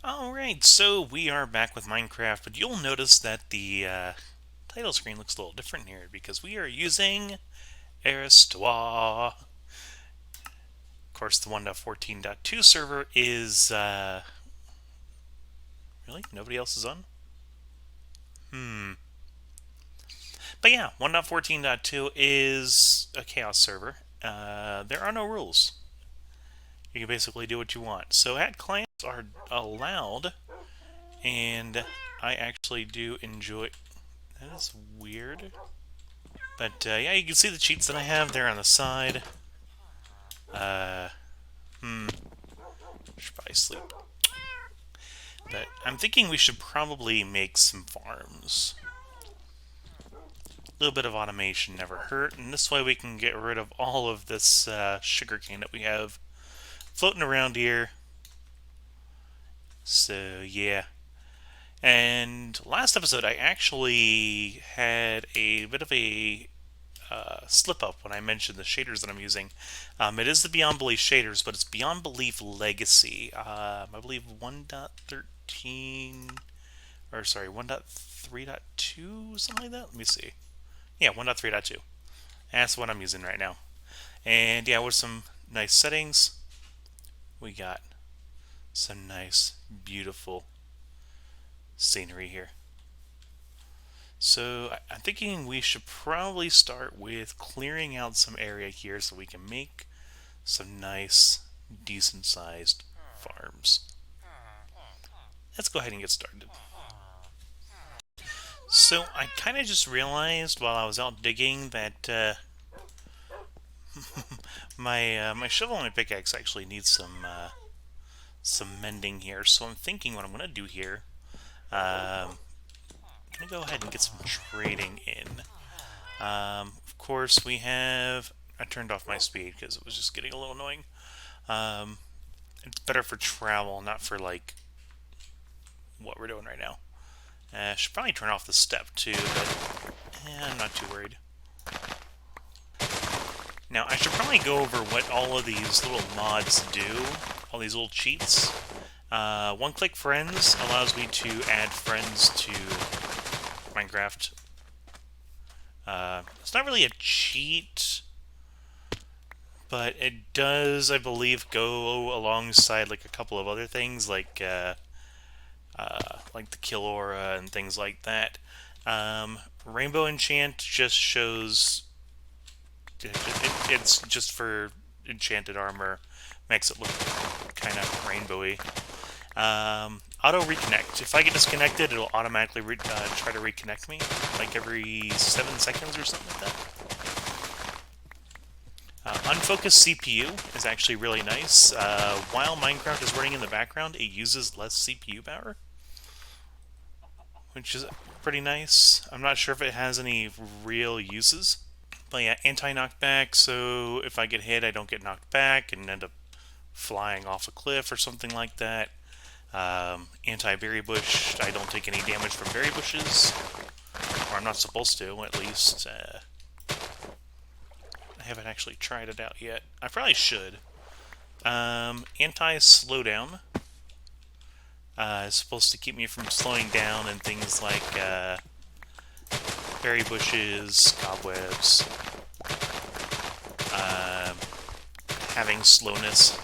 Alright, so we are back with Minecraft, but you'll notice that the title screen looks a little different here because we are using Aristoir. Of course, the 1.14.2 server is, really? Nobody else is on? Hmm. But yeah, 1.14.2 is a chaos server. There are no rules. You can basically do what you want. So add clients are allowed, and I actually do enjoy... That is weird. But yeah, you can see the cheats that I have there on the side. Uh, should probably sleep. But I'm thinking we should probably make some farms. A little bit of automation never hurt, and this way we can get rid of all of this sugarcane that we have floating around here. So yeah. And last episode, I actually had a bit of a slip up when I mentioned the shaders that I'm using. It is the Beyond Belief shaders, but it's Beyond Belief Legacy. I believe 1.13, or sorry, 1.3.2, something like that. Let me see. Yeah, 1.3.2. That's what I'm using right now. And yeah, with some nice settings, we got some nice, beautiful scenery here. So I'm thinking we should probably start with clearing out some area here so we can make some nice, decent sized farms. Let's go ahead and get started. So I kind of just realized while I was out digging that my shovel and my pickaxe actually needs some mending here. So I'm thinking what I'm gonna do here. I'm gonna go ahead and get some trading in. Of course, we have. I turned off my speed because it was just getting a little annoying. Um, it's better for travel, not for like what we're doing right now. I should probably turn off the step too, but I'm not too worried. Now, I should probably go over what all of these little mods do, all these little cheats. One-click friends allows me to add friends to Minecraft. It's not really a cheat, but it does, I believe, go alongside like a couple of other things, like the kill aura and things like that. Rainbow enchant just shows it's just for enchanted armor, makes it look kind of rainbowy. Auto reconnect. If I get disconnected, it'll automatically try to reconnect me, like every 7 seconds or something like that. Unfocused CPU is actually really nice. While Minecraft is running in the background, it uses less CPU power, which is pretty nice. I'm not sure if it has any real uses. But yeah, anti-knockback, so if I get hit, I don't get knocked back and end up flying off a cliff or something like that. Anti-berry bush, I don't take any damage from berry bushes. Or I'm not supposed to, at least. I haven't actually tried it out yet. I probably should. Anti-slowdown is supposed to keep me from slowing down and things like berry bushes, cobwebs, having slowness.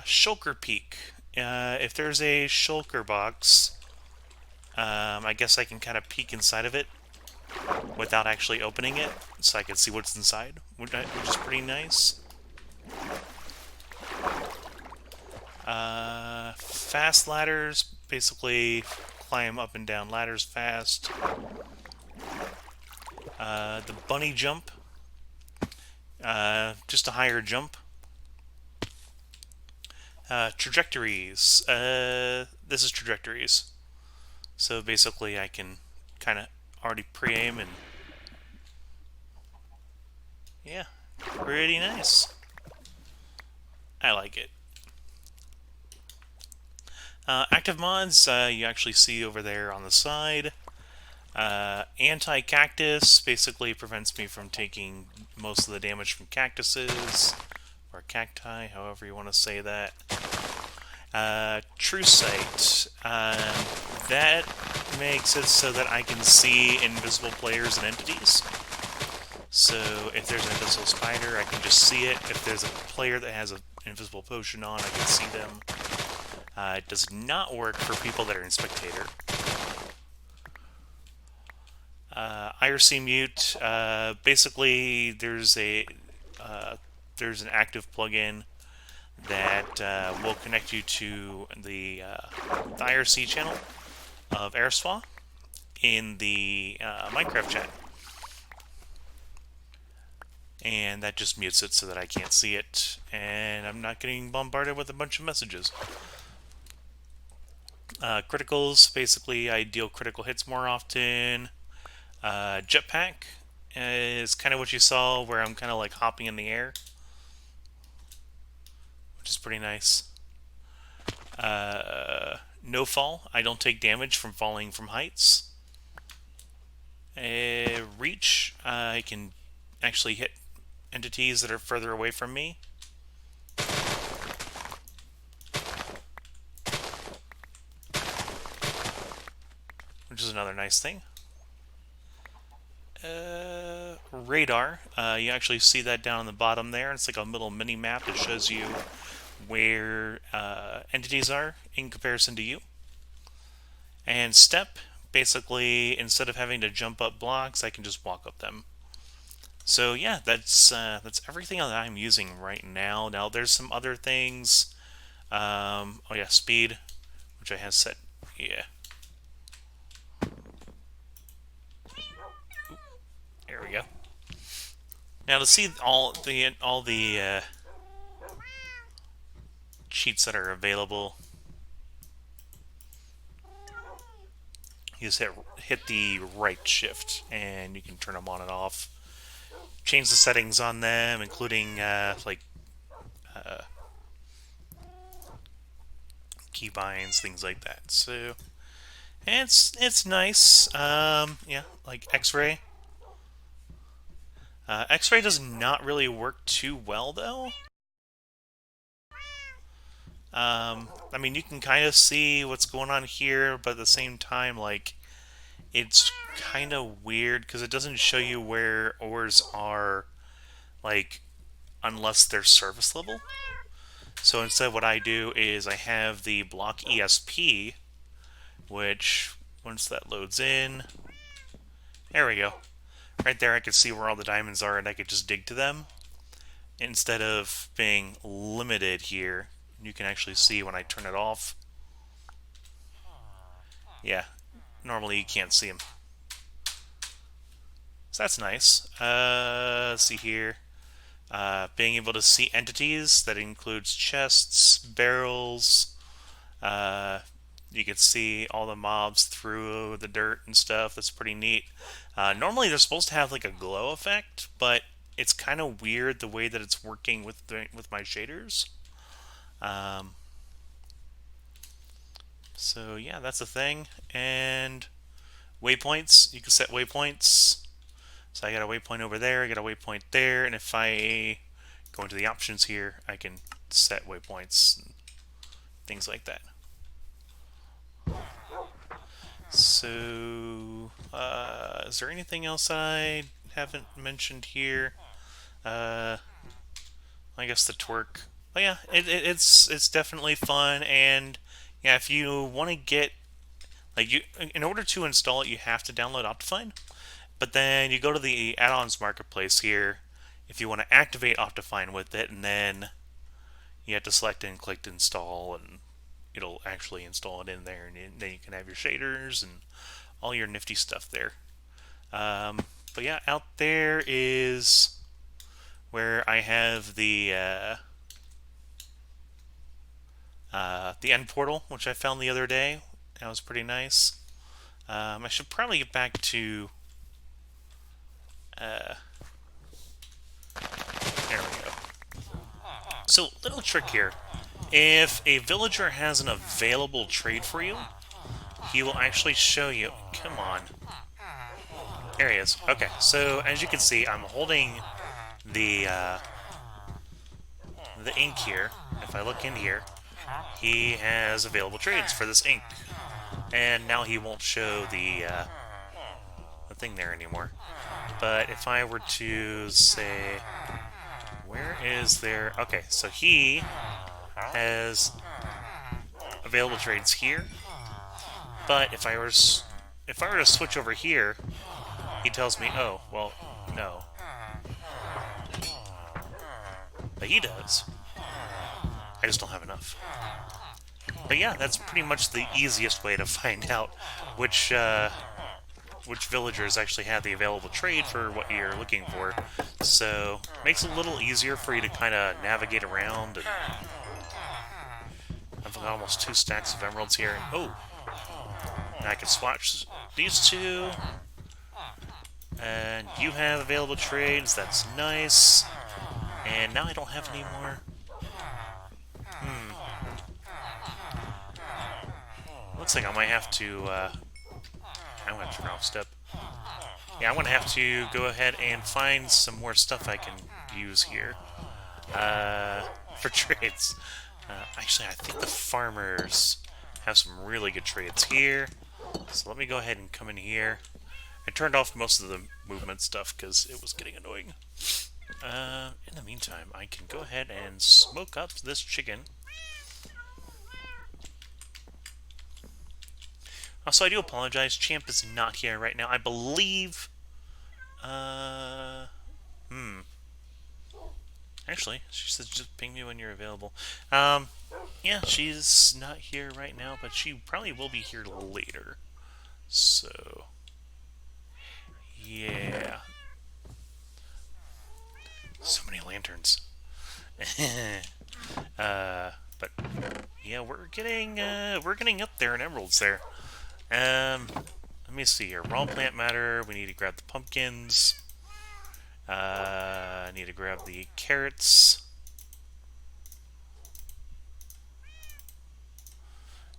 Shulker peak. If there's a shulker box, I guess I can kind of peek inside of it without actually opening it, so I can see what's inside, which is pretty nice. Fast ladders, basically climb up and down ladders fast. The bunny jump, just a higher jump. Trajectories. This is trajectories. So basically I can kind of already pre-aim and... Yeah, pretty nice. I like it. Active mods, you actually see over there on the side. Anti-cactus basically prevents me from taking most of the damage from cactuses, or cacti, however you want to say that. True Sight. That makes it so that I can see invisible players and entities. So if there's an invisible spider, I can just see it. If there's a player that has an invisible potion on, I can see them. It does not work for people that are in spectator. IRC mute. Basically, there's an active plugin that will connect you to the IRC channel of Airswa in the Minecraft chat, and that just mutes it so that I can't see it, and I'm not getting bombarded with a bunch of messages. Criticals, basically, I deal critical hits more often. Jetpack is kind of what you saw, where I'm kind of like hopping in the air, which is pretty nice. No fall, I don't take damage from falling from heights. Reach, I can actually hit entities that are further away from me. Which is another nice thing. Radar, you actually see that down on the bottom there. It's like a little mini map that shows you where entities are in comparison to you. And step, basically, instead of having to jump up blocks, I can just walk up them. So yeah, that's everything that I'm using right now. Now there's some other things. Oh yeah, speed, which I have set. Yeah. There we go. Now to see all the cheats that are available, you just hit the right shift, and you can turn them on and off. Change the settings on them, including keybinds, things like that. So it's nice. Yeah, like X-ray. X-ray does not really work too well though. I mean, you can kind of see what's going on here, but at the same time, like, it's kind of weird because it doesn't show you where ores are, like, unless they're surface level. So instead, what I do is I have the block ESP, which once that loads in, there we go. Right there, I could see where all the diamonds are, and I could just dig to them instead of being limited here. You can actually see when I turn it off. Yeah, normally you can't see them. So that's nice. Let's see here. Being able to see entities, that includes chests, barrels. You can see all the mobs through the dirt and stuff. That's pretty neat. Normally they're supposed to have like a glow effect, but it's kind of weird the way that it's working with my shaders. So yeah, that's a thing. And waypoints, you can set waypoints. So I got a waypoint over there, I got a waypoint there, and if I go into the options here, I can set waypoints and things like that. So, is there anything else I haven't mentioned here? I guess the twerk. But yeah, it's definitely fun, and yeah, if you want to get in order to install it, you have to download Optifine. But then you go to the add-ons marketplace here if you want to activate Optifine with it, and then you have to select and click to install, and it'll actually install it in there, and then you can have your shaders and all your nifty stuff there. But yeah, out there is where I have the end portal, which I found the other day. That was pretty nice. I should probably get back to there we go. So, little trick here. If a villager has an available trade for you, he will actually show you. Come on. There he is. Okay, so as you can see, I'm holding the ink here. If I look in here, he has available trades for this ink. And now he won't show the thing there anymore. But if I were to say, where is there? Okay, so he has available trades here. But if I were to switch over here, he tells me, oh, well, no. But he does. I just don't have enough. But yeah, that's pretty much the easiest way to find out which which villagers actually have the available trade for what you're looking for. So makes it a little easier for you to kind of navigate around. And I've got almost 2 stacks of emeralds here. Oh, and I can swatch these two. And you have available trades. That's nice. And now I don't have any more. Looks like I might have to. I'm going to turn off step. Yeah, I'm going to have to go ahead and find some more stuff I can use here for trades. Actually, I think the farmers have some really good trades here. So let me go ahead and come in here. I turned off most of the movement stuff because it was getting annoying. In the meantime, I can go ahead and smoke up this chicken. Also, I do apologize. Champ is not here right now. I believe... Actually, she says just ping me when you're available. Yeah, she's not here right now, but she probably will be here later. So... yeah. So many lanterns. But yeah, we're getting up there in emeralds there. Let me see here. Raw plant matter. We need to grab the pumpkins. I need to grab the carrots.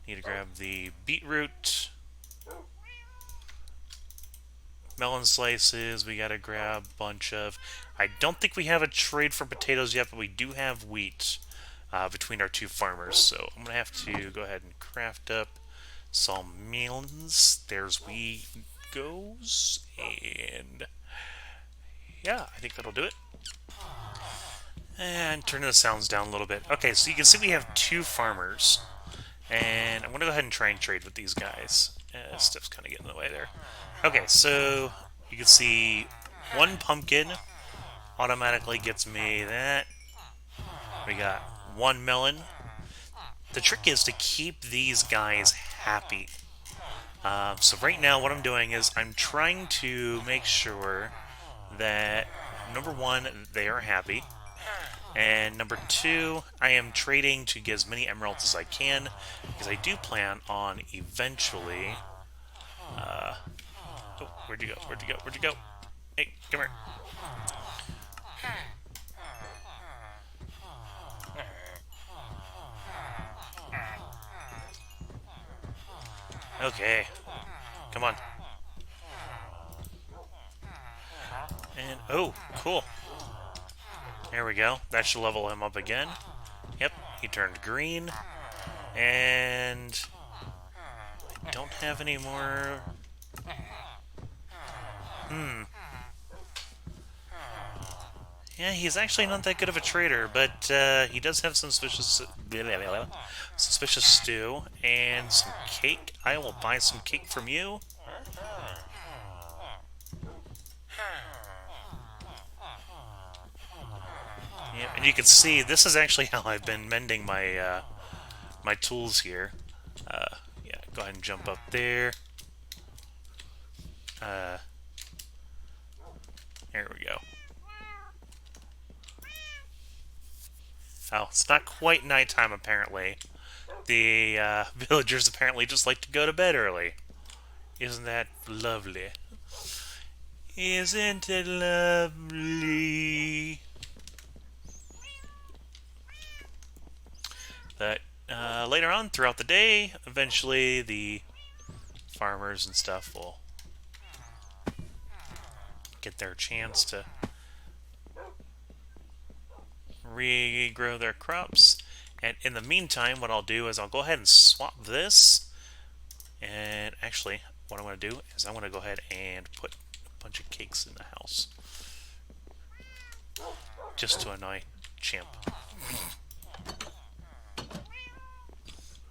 Need to grab the beetroot. Melon slices. We gotta grab a bunch of. I don't think we have a trade for potatoes yet, but we do have wheat between our 2 farmers. So I'm gonna have to go ahead and craft up some melons. There's wheat goes, and yeah, I think that'll do it. And turn the sounds down a little bit. Okay, so you can see we have 2 farmers, and I'm gonna go ahead and try and trade with these guys. Stuff's kind of getting in the way there. Okay, so you can see 1 pumpkin automatically gets me that. We got 1 melon. The trick is to keep these guys happy. So right now what I'm doing is I'm trying to make sure that, number 1, they are happy. And number 2, I am trading to get as many emeralds as I can, because I do plan on eventually... oh, where'd you go? Where'd you go? Where'd you go? Hey, come here. Okay. Come on. And, oh, cool. There we go. That should level him up again. Yep, he turned green. And I don't have any more... Yeah, he's actually not that good of a trader, but he does have some suspicious stew and some cake. I will buy some cake from you. Yeah, and you can see this is actually how I've been mending my my tools here. Yeah, go ahead and jump up there. There we go. Oh, it's not quite nighttime, apparently. The villagers apparently just like to go to bed early. Isn't that lovely? Isn't it lovely? But later on throughout the day, eventually the farmers and stuff will get their chance to regrow their crops. And in the meantime, what I'll do is I'll go ahead and swap this. And actually, what I'm going to do is I'm going to go ahead and put a bunch of cakes in the house. Just to annoy Chimp.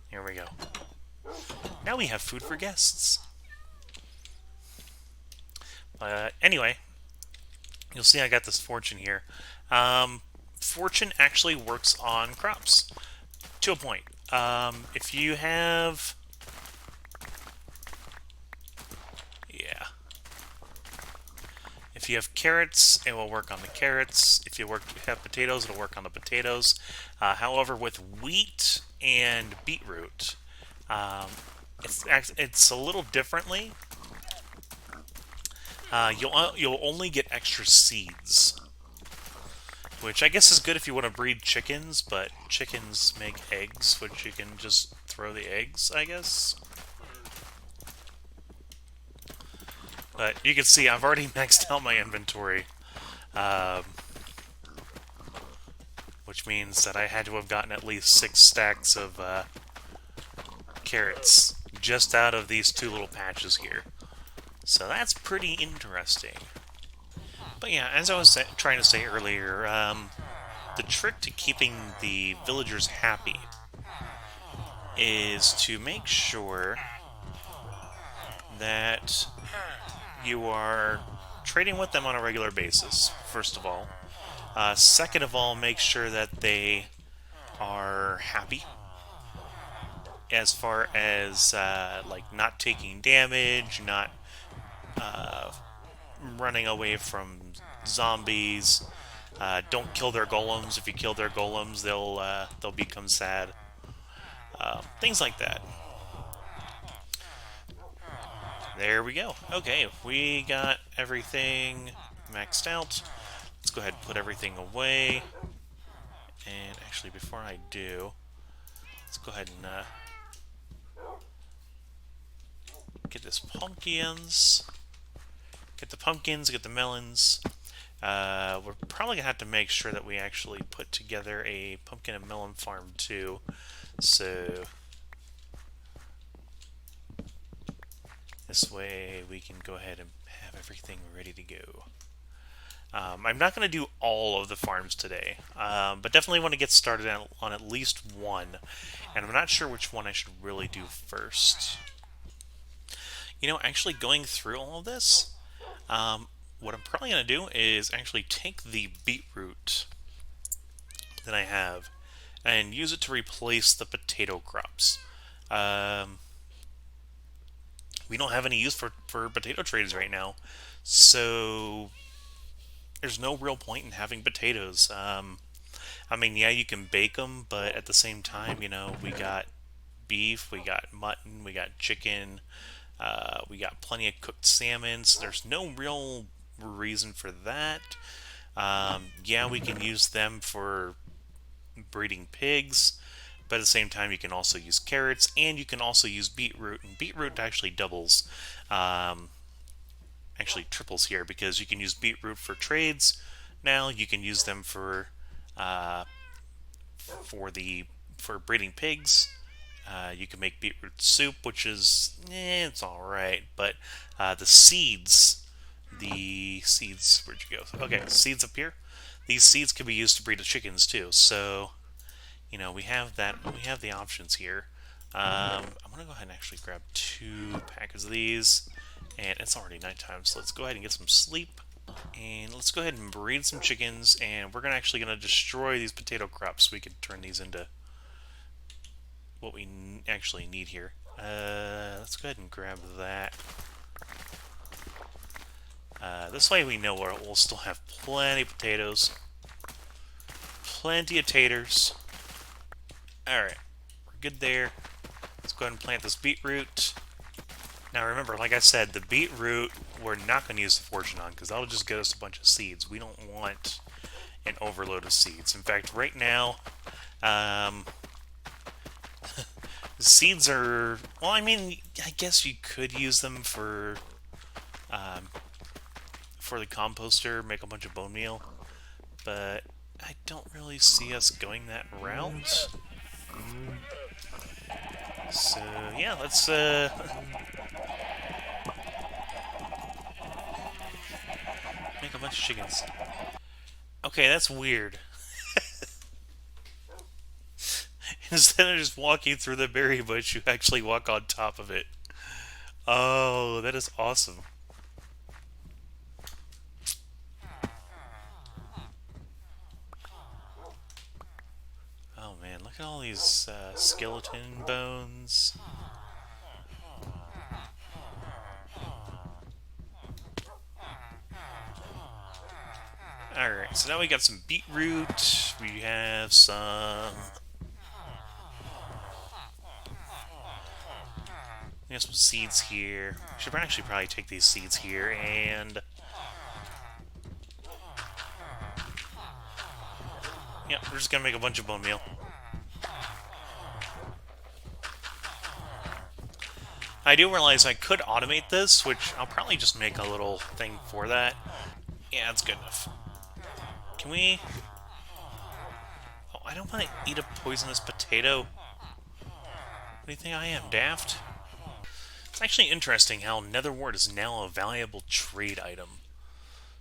Here we go. Now we have food for guests. Anyway, you'll see I got this fortune here. Fortune actually works on crops to a point. If you have... Yeah. If you have carrots, it will work on the carrots. If you have potatoes, it'll work on the potatoes. However, with wheat and beetroot, it's a little differently. You'll only get extra seeds, which I guess is good if you want to breed chickens, but chickens make eggs, which you can just throw the eggs, I guess. But you can see I've already maxed out my inventory, which means that I had to have gotten at least 6 stacks of carrots just out of these 2 little patches here. So that's pretty interesting. But yeah, as I was trying to say earlier, the trick to keeping the villagers happy is to make sure that you are trading with them on a regular basis, first of all. Second of all, make sure that they are happy as far as like not taking damage, not running away from zombies. Don't kill their golems. If you kill their golems, they'll become sad. Things like that. There we go. Okay, we got everything maxed out. Let's go ahead and put everything away. And actually, before I do, let's go ahead and get this pumpkins. Get the pumpkins, get the melons. We're probably going to have to make sure that we actually put together a pumpkin and melon farm too. So this way we can go ahead and have everything ready to go. I'm not going to do all of the farms today, but definitely want to get started on at least one. And I'm not sure which one I should really do first. You know, actually going through all of this, what I'm probably going to do is actually take the beetroot that I have and use it to replace the potato crops. We don't have any use for potato trades right now, so there's no real point in having potatoes. I mean, yeah, you can bake them, but at the same time, you know, we got beef, we got mutton, we got chicken, we got plenty of cooked salmon, so there's no real reason for that. Yeah, we can use them for breeding pigs, but at the same time, you can also use carrots, and you can also use beetroot, and beetroot actually doubles, actually triples here, because you can use beetroot for trades. Now you can use them for for breeding pigs. You can make beetroot soup, which is it's all right, but the seeds, where'd you go? Okay, seeds up here. These seeds can be used to breed the chickens too. So you know we have that. We have the options here. I'm gonna go ahead and actually grab 2 packets of these, and it's already nighttime, so let's go ahead and get some sleep. And let's go ahead and breed some chickens, and we're actually gonna destroy these potato crops so we can turn these into what we actually need here. Let's go ahead and grab that. This way we know we'll still have plenty of potatoes. Plenty of taters. Alright, we're good there. Let's go ahead and plant this beetroot. Now remember, like I said, the beetroot we're not going to use the fortune on because that'll just get us a bunch of seeds. We don't want an overload of seeds. In fact, right now, seeds are... Well, I mean, I guess you could use them for the composter, make a bunch of bone meal, but I don't really see us going that route. So yeah, let's make a bunch of chickens. Okay, that's weird. Instead of just walking through the berry bush, you actually walk on top of it. Oh, that is awesome. Oh man, look at all these skeleton bones. Alright, so now we got some beetroot. We have some. We have some seeds here. Should actually probably take these seeds here and. Yeah, we're just gonna make a bunch of bone meal. I do realize I could automate this, which I'll probably just make a little thing for that. Yeah, that's good enough. Can we... Oh, I don't want to eat a poisonous potato. What do you think I am, daft? It's actually interesting how nether wart is now a valuable trade item.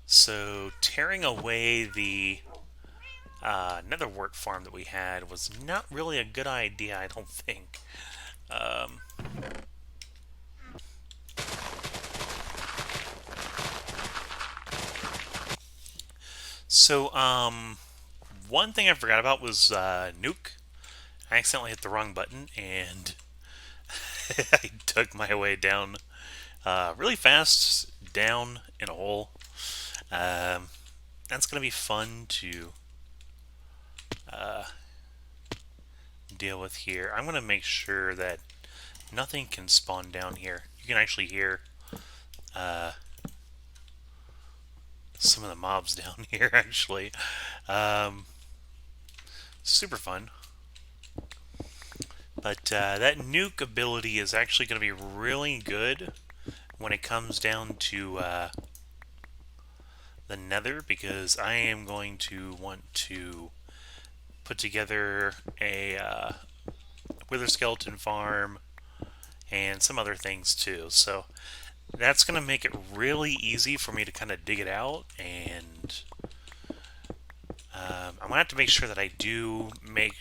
So, tearing away the nether wart farm that we had was not really a good idea, I don't think. Um, so, one thing I forgot about was nuke. I accidentally hit the wrong button and I took my way down really fast down in a hole. Um, that's going to be fun to uh, deal with here. I'm going to make sure that nothing can spawn down here. You can actually hear uh, some of the mobs down here, actually. Um, super fun. But that nuke ability is actually going to be really good when it comes down to the nether, because I am going to want to put together a wither skeleton farm and some other things too. So that's going to make it really easy for me to kind of dig it out, and I'm going to have to make sure that I do make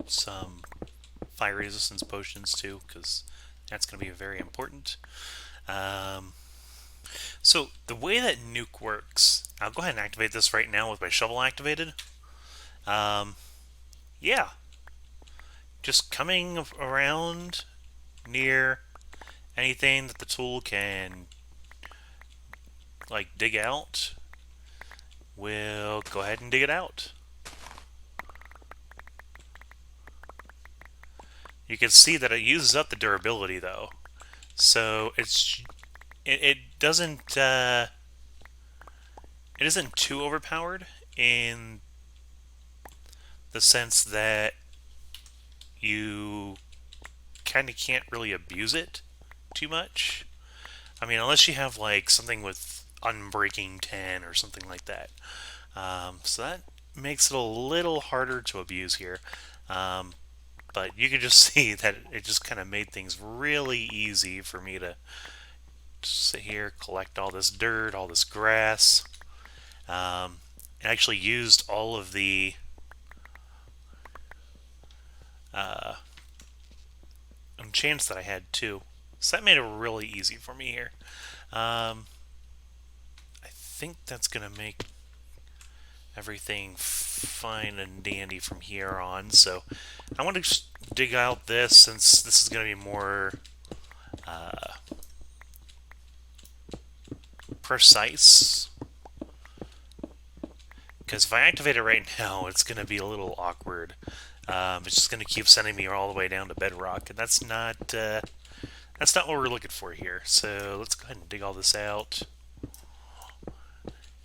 some fire resistance potions too, because that's going to be very important. Um, so the way that nuke works, I'll go ahead and activate this right now with my shovel activated. Um, yeah, just coming around near anything that the tool can like dig out, we'll go ahead and dig it out. You can see that it uses up the durability though, so it doesn't it isn't too overpowered in the sense that you kind of can't really abuse it too much. I mean, unless you have like something with Unbreaking 10 or something like that. So that makes it a little harder to abuse here. But you can just see that it just kind of made things really easy for me to sit here, collect all this dirt, all this grass. It actually used all of the uh, enchants that I had too. So that made it really easy for me here. I think that's going to make everything fine and dandy from here on. So I want to just dig out this, since this is going to be more precise. Because if I activate it right now, it's going to be a little awkward. It's just going to keep sending me all the way down to bedrock, and that's not what we're looking for here. So let's go ahead and dig all this out,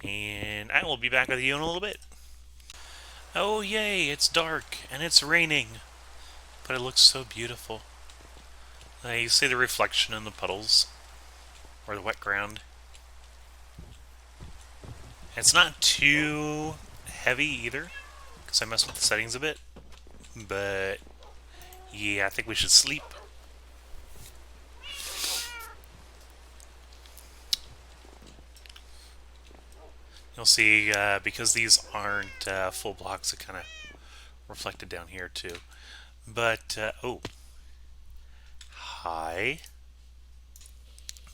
and I will be back with you in a little bit. Oh yay, it's dark and it's raining, but it looks so beautiful. You see the reflection in the puddles or the wet ground. It's not too heavy either, because I messed with the settings a bit, but Yeah, I think we should sleep. You'll see, because these aren't full blocks, it kind of reflected down here too. But, oh, hi.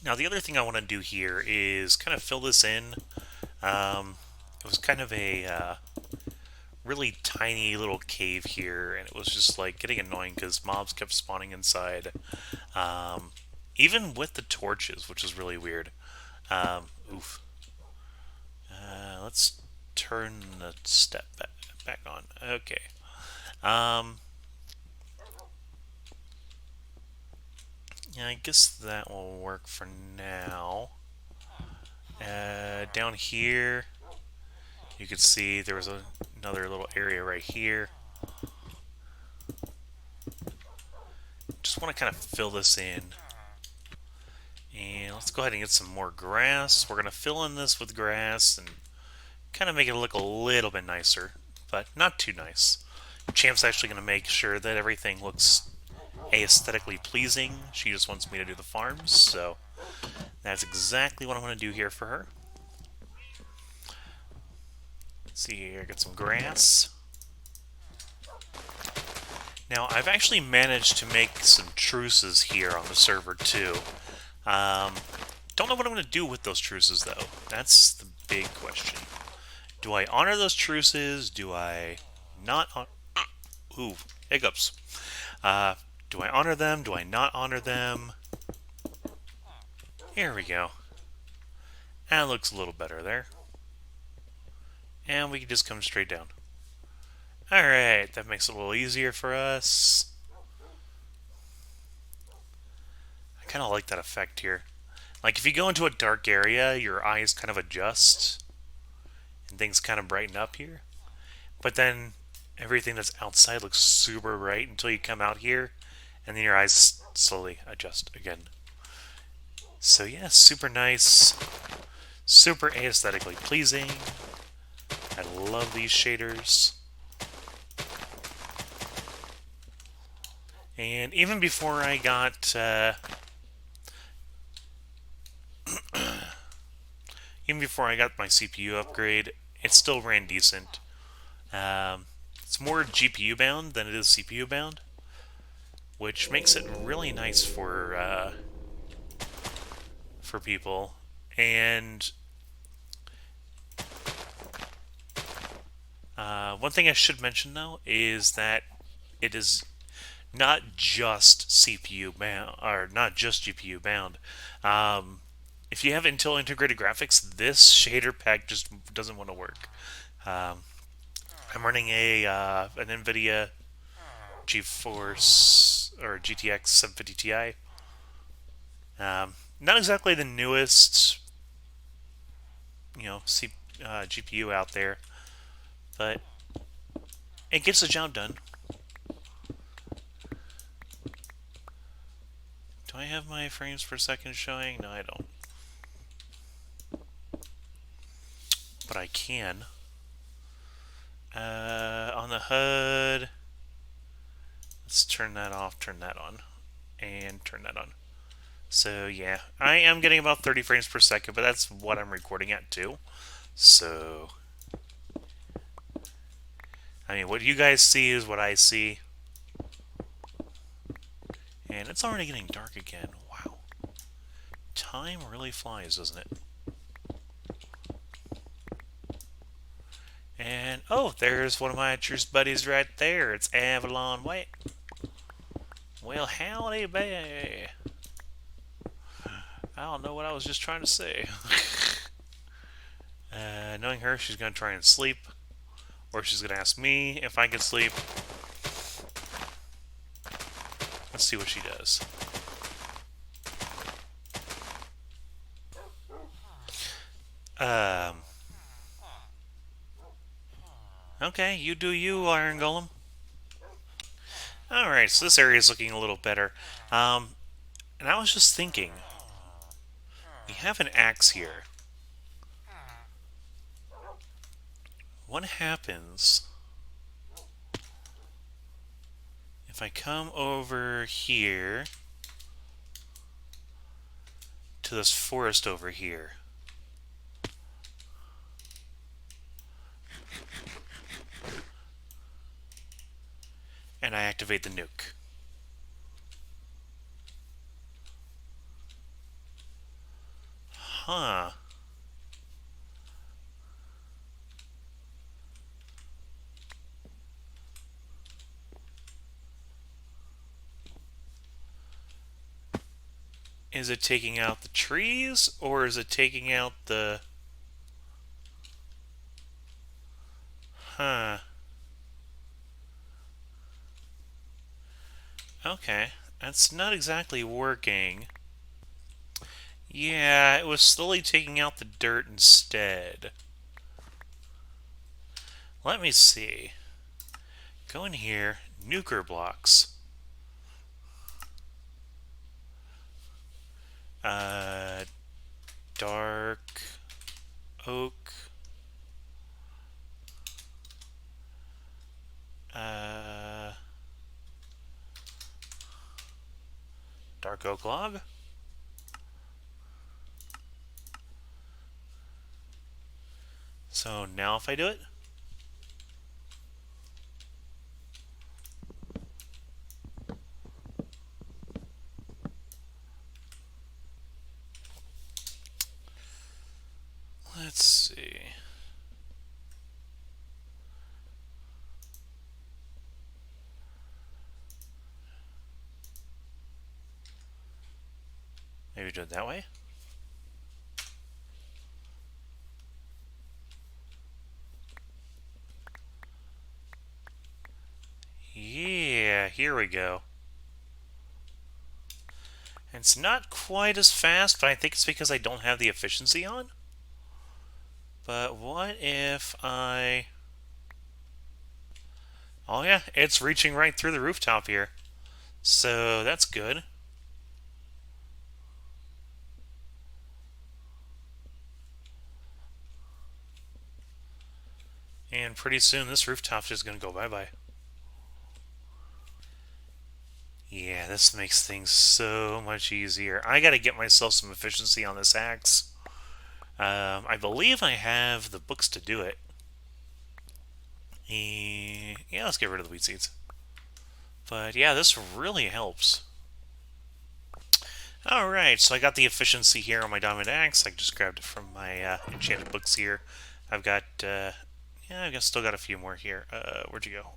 Now, the other thing I want to do here is kind of fill this in. It was kind of a really tiny little cave here, and it was just like getting annoying because mobs kept spawning inside. Um, Even with the torches, which is really weird. Oof. Let's turn the step back on. Okay. Um, yeah, I guess that will work for now. Down here, you can see there was another little area right here. Just want to kind of fill this in. And let's go ahead and get some more grass. We're going to fill in this with grass and kind of make it look a little bit nicer, but not too nice. Champ's actually going to make sure that everything looks aesthetically pleasing. She just wants me to do the farms, so that's exactly what I'm going to do here for her. Let's see here, get some grass. Now, I've actually managed to make some truces here on the server, too. Um, don't know what I'm going to do with those truces, though. That's the big question. Do I honor those truces? Do I not ooh, hiccups. Do I honor them? Do I not honor them? Here we go. That looks a little better there. And we can just come straight down. Alright, that makes it a little easier for us. I kind of like that effect here. Like, if you go into a dark area, your eyes kind of adjust, and things kind of brighten up here. But then, everything that's outside looks super bright until you come out here, and then your eyes slowly adjust again. So yeah, super nice. Super aesthetically pleasing. I love these shaders. And even before I got my CPU upgrade, it still ran decent. It's more GPU bound than it is CPU bound, which makes it really nice for people. And one thing I should mention though is that it is not just CPU bound, or not just GPU bound. If you have Intel integrated graphics, this shader pack just doesn't want to work. Um, I'm running an NVIDIA GeForce or GTX 750 Ti. Not exactly the newest, GPU out there, but it gets the job done. Do I have my frames per second showing? No, I don't. But I can. On the HUD, let's turn that off, turn that on, and turn that on. So yeah, I am getting about 30 frames per second, but that's what I'm recording at too. So, I mean, what you guys see is what I see. And it's already getting dark again. Wow. Time really flies, doesn't it? And, oh, there's one of my truce buddies right there. It's Avalon White. Well, howdy, bae. I don't know what I was just trying to say. Knowing her, she's going to try and sleep. Or she's going to ask me if I can sleep. Let's see what she does. Okay, you do you, Iron Golem. Alright, so this area is looking a little better. And I was just thinking, we have an axe here. What happens if I come over here to this forest over here, and I activate the nuke. Huh. Is it taking out the trees, or is it taking out the... Huh. Okay. That's not exactly working. Yeah, it was slowly taking out the dirt instead. Let me see. Go in here, nuker blocks. Dark oak. Dark oak log. So now if I do it, let's see. Maybe do it that way. Yeah, here we go. And it's not quite as fast, but I think it's because I don't have the efficiency on. But what if I... Oh yeah, it's reaching right through the rooftop here. So that's good. And pretty soon this rooftop's just going to go bye-bye. Yeah, this makes things so much easier. I got to get myself some efficiency on this axe. I believe I have the books to do it. Yeah, let's get rid of the wheat seeds. But yeah, this really helps. Alright, so I got the efficiency here on my diamond axe. I just grabbed it from my enchanted books here. I've got, yeah, I've still got a few more here. Where'd you go?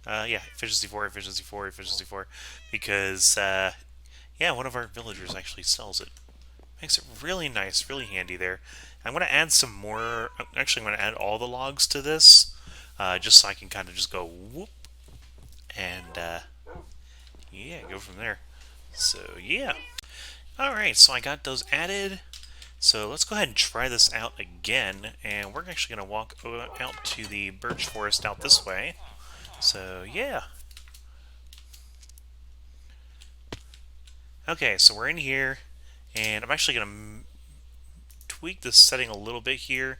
Yeah, efficiency 4, efficiency 4, efficiency 4. Because, yeah, one of our villagers actually sells it. Makes it really nice, really handy there. I'm going to add some more. Actually, I'm going to add all the logs to this, just so I can kind of just go whoop, and yeah, go from there. So yeah. All right, so I got those added. So let's go ahead and try this out again, and we're actually going to walk out to the birch forest out this way. So yeah. Okay, so we're in here, and I'm actually going to tweak this setting a little bit here.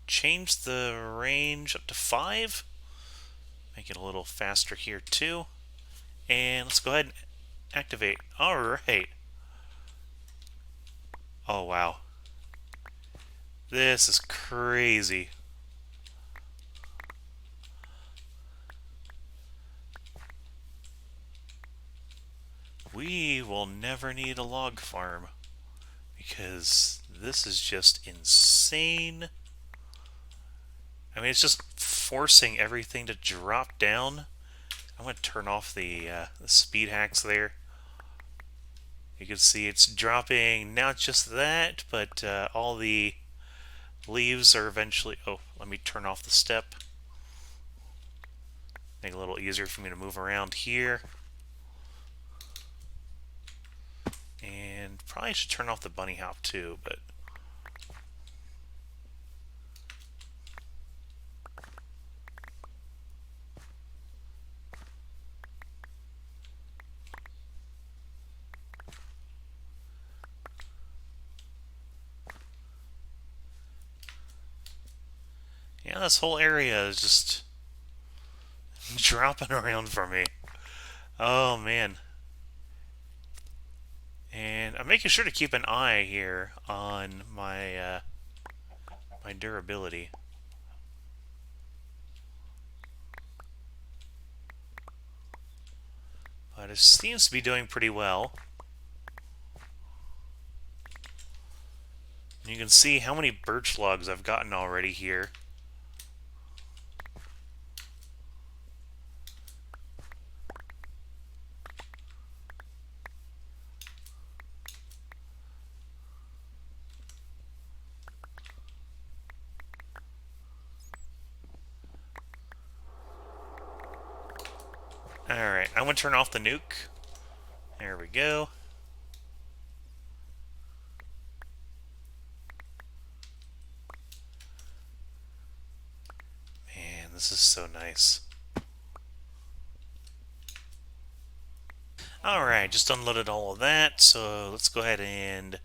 Change the range up to 5. Make it a little faster here too. And let's go ahead and activate. Alright. Oh wow. This is crazy. We will never need a log farm, because this is just insane. I mean, it's just forcing everything to drop down. I'm going to turn off the speed hacks there. You can see it's dropping not just that, but all the leaves are eventually... Oh, let me turn off the step. Make it a little easier for me to move around here. And probably should turn off the bunny hop too, but... yeah, this whole area is just dropping around for me. Oh man. And I'm making sure to keep an eye here on my durability. But it seems to be doing pretty well. You can see how many birch logs I've gotten already here. Alright, I'm going to turn off the nuke. There we go. Man, this is so nice. Alright, just unloaded all of that, so let's go ahead and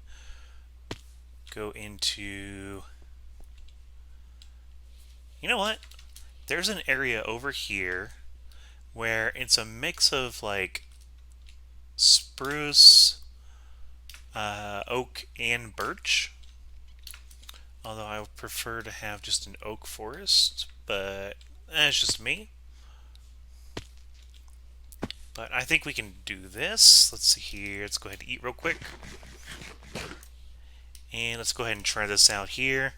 go into... You know what? There's an area over here where it's a mix of like spruce, oak, and birch. Although I would prefer to have just an oak forest, but that's just me. But I think we can do this. Let's see here. Let's go ahead and eat real quick. And let's go ahead and try this out here.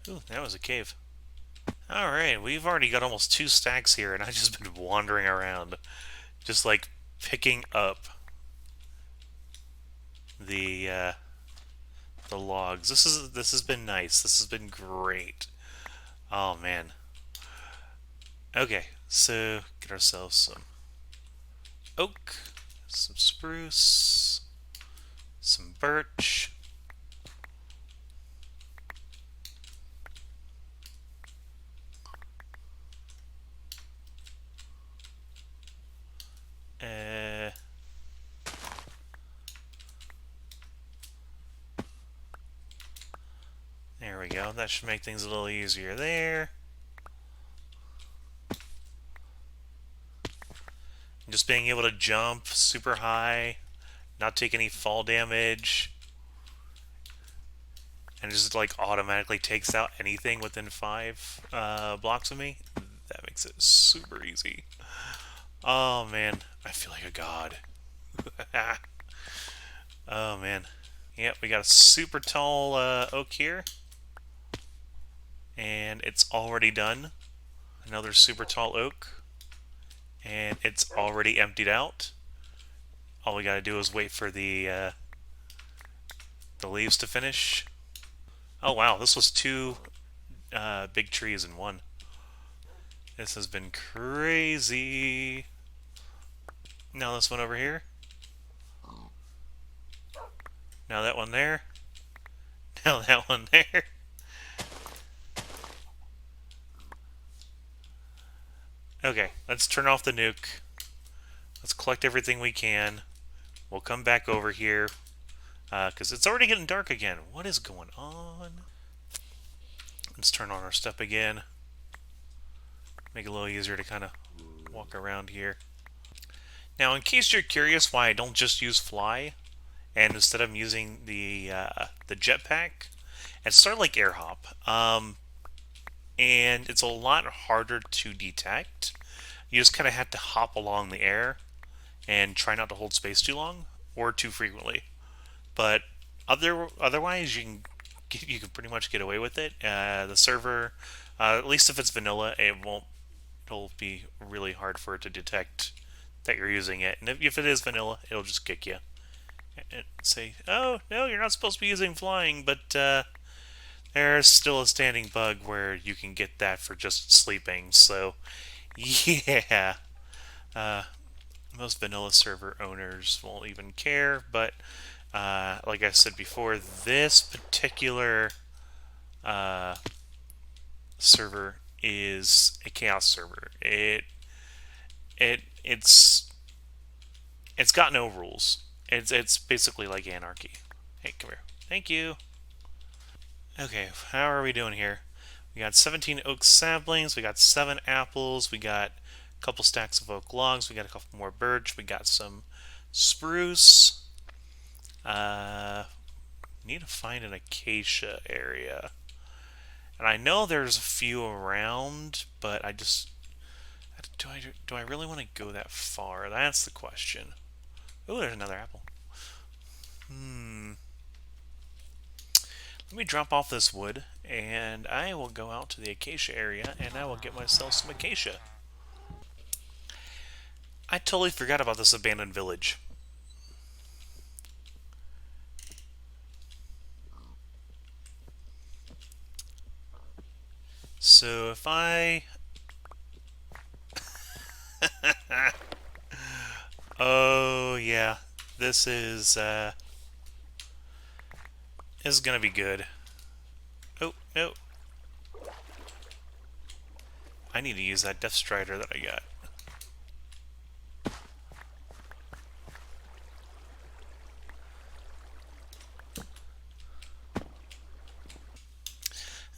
Ooh, that was a cave. Alright, we've already got almost 2 stacks here, and I've just been wandering around. Just like picking up the the logs. This has been nice. This has been great. Oh man. Okay, so get ourselves some oak, some spruce, some birch. Uh, there we go. That should make things a little easier there. Just being able to jump super high, not take any fall damage, and just like automatically takes out anything within 5 blocks of me. That makes it super easy. Oh man, I feel like a god. Oh man. Yep, we got a super tall oak here, and it's already done. Another super tall oak, and it's already emptied out. All we gotta do is wait for the leaves to finish. Oh wow, this was 2 big trees in one. This has been crazy. Now this one over here. Now that one there. Now that one there. Okay, let's turn off the nuke. Let's collect everything we can. We'll come back over here because it's already getting dark again. What is going on? Let's turn on our step again. Make it a little easier to kind of walk around here. Now, in case you're curious why I don't just use fly, and instead I'm using the jetpack, it's sort of like air hop, and it's a lot harder to detect. You just kind of have to hop along the air and try not to hold space too long or too frequently. But otherwise, you can pretty much get away with it. The server, at least if it's vanilla, it won't. It'll be really hard for it to detect that you're using it. And if it is vanilla, it'll just kick you and say, "Oh no, you're not supposed to be using flying." But there's still a standing bug where you can get that for just sleeping. So yeah, uh, most vanilla server owners won't even care. But like I said before, this particular uh, server is a chaos server. It's It's got no rules. It's basically like anarchy. Hey, come here. Thank you. Okay, how are we doing here? We got 17 oak saplings, we got 7 apples, we got a couple stacks of oak logs, we got a couple more birch, we got some spruce. Uh, need to find an acacia area. And I know there's a few around, but I just do I really want to go that far? That's the question. Oh, there's another apple. Hmm. Let me drop off this wood, and I will go out to the acacia area, and I will get myself some acacia. I totally forgot about this abandoned village. So if I... Oh, yeah. This is gonna be good. Oh, no. I need to use that Death Strider that I got.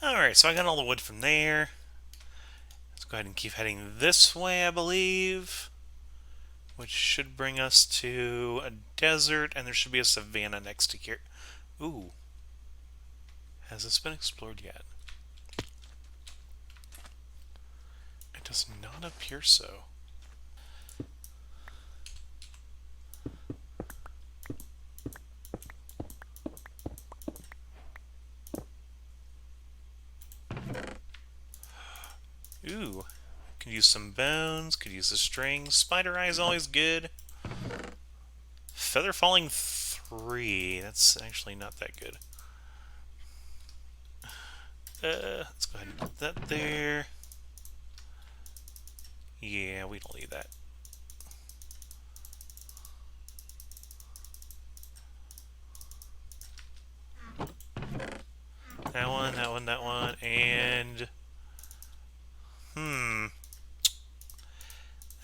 Alright, so I got all the wood from there. Let's go ahead and keep heading this way, I believe. Which should bring us to a desert, and there should be a savanna next to here. Ooh. Has this been explored yet? It does not appear so. Ooh. Could use some bones, could use the strings. Spider Eye is always good. Feather Falling 3. That's actually not that good. Let's go ahead and put that there. Yeah, we don't need that. That one, that one, that one, and...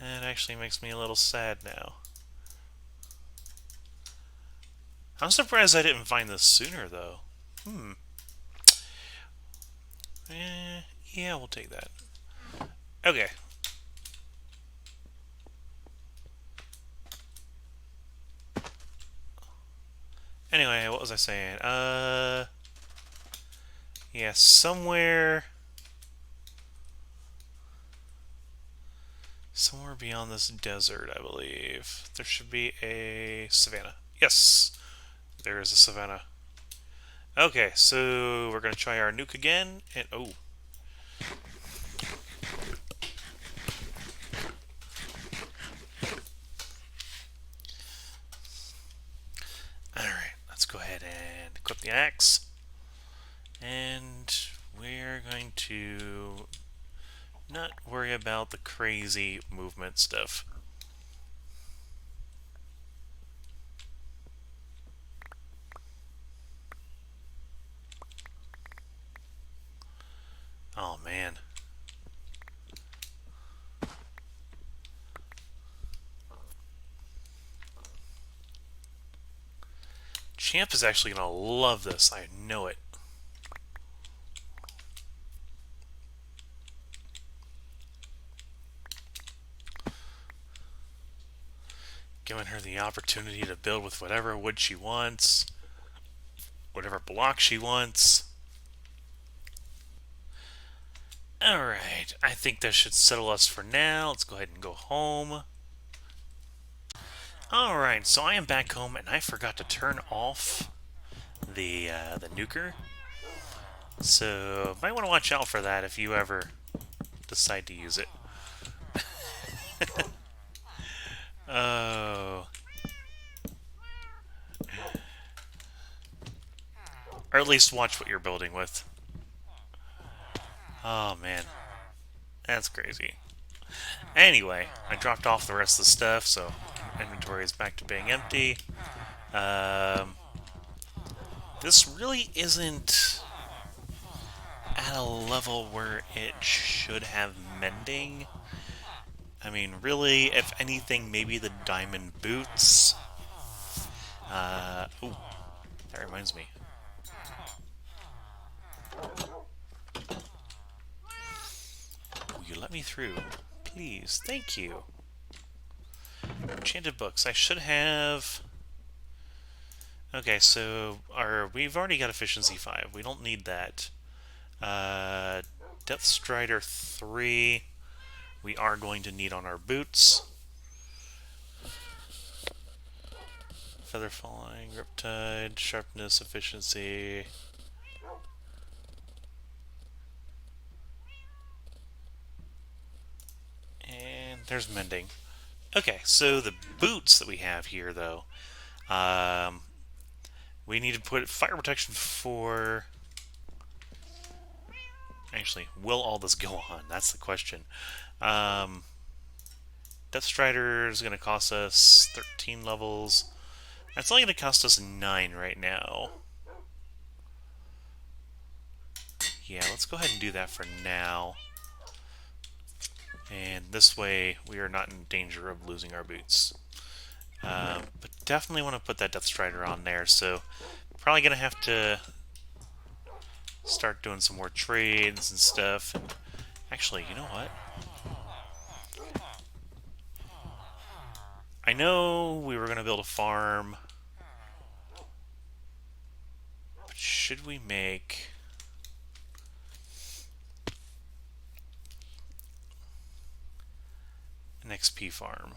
That actually makes me a little sad now. I'm surprised I didn't find this sooner, though. Yeah, we'll take that. Okay. Anyway, what was I saying? Yeah, somewhere beyond this desert, I believe. There should be a savanna. Yes, there is a savanna. Okay, so we're gonna try our nuke again, and oh. Alright, let's go ahead and equip the axe. And we're going to not worry about the crazy movement stuff. Oh man. Champ is actually going to love this. I know it. Giving her the opportunity to build with whatever wood she wants, whatever block she wants. Alright, I think that should settle us for now. Let's go ahead and go home. Alright, so I am back home, and I forgot to turn off the nuker. So, might want to watch out for that if you ever decide to use it. Oh. Or at least watch what you're building with. Oh, man. That's crazy. Anyway, I dropped off the rest of the stuff, so inventory is back to being empty. This really isn't at a level where it should have mending. I mean, really, if anything, maybe the diamond boots. Ooh, that reminds me. Will you let me through? Please, thank you. Enchanted books. I should have. Okay, so we've already got efficiency 5. We don't need that. Uh, Depth Strider 3. We are going to need on our boots. Feather falling, riptide, sharpness, efficiency. And there's mending. Okay, so the boots that we have here, though, um, we need to put fire protection for. Actually, will all this go on? That's the question. Um, Death Strider is going to cost us 13 levels. That's only going to cost us 9 right now. Yeah, let's go ahead and do that for now. And this way, we are not in danger of losing our boots. But definitely want to put that Death Strider on there, so probably going to have to start doing some more trades and stuff. And actually, you know what? I know we were going to build a farm, but should we make an XP farm?